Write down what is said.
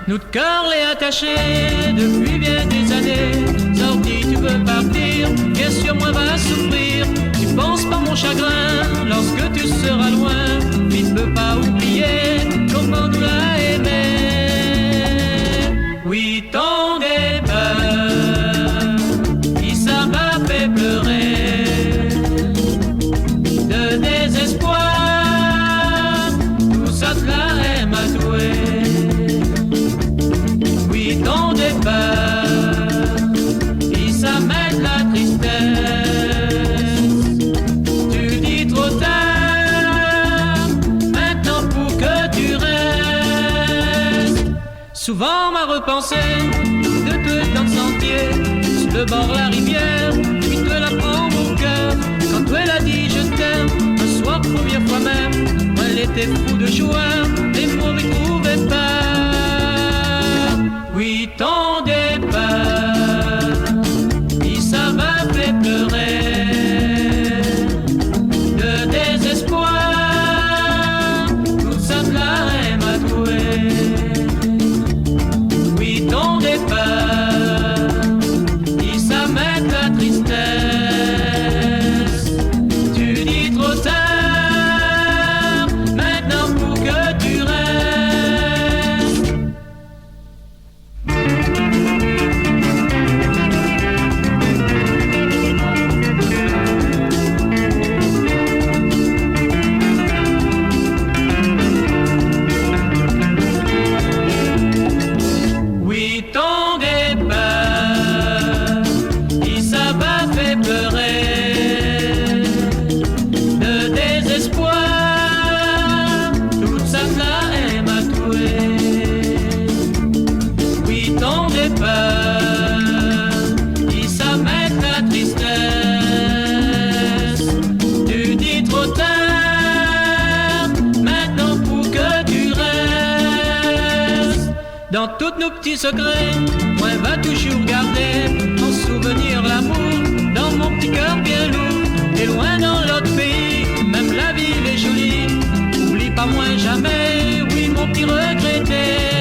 Notre cœur l'est attaché depuis bien des années. Sorti, tu veux partir, bien sûr moi va souffrir. Tu penses pas mon chagrin lorsque tu seras loin. Il ne peut pas oublier comment nous l'a aimé. Oui, ton départ, il ça m'a fait pleurer. De désespoir, tout ça te la aime à douer. Ton départ, il s'amène la tristesse. Tu dis trop tard, maintenant pour que tu restes. Souvent m'a repensé de te dans le sentier, sur le bord de la rivière, puis te la prendre au cœur. Quand elle a dit je t'aime, un soir première fois même, moi elle était fou de joie, les mots m'y trouvaient pas. Oui, ton départ, il ça m'a fait pleurer. De désespoir, tout ça me la aime à douer. Oui, ton départ, il ça m'aide la tristesse. Tu dis trop tard, maintenant pour que tu restes. Ton départ, il ça m'a fait pleurer. De désespoir, toute ça la aime à tuer. Oui, ton départ, il ça m'aide la tristesse. Tu dis trop tard, maintenant pour que tu restes. Dans tous nos petits secrets, moi va toujours garder en souvenir l'amour dans mon petit cœur bien lourd. Et loin dans l'autre pays, même la ville est jolie. Oublie pas moi jamais, oui mon petit regretté.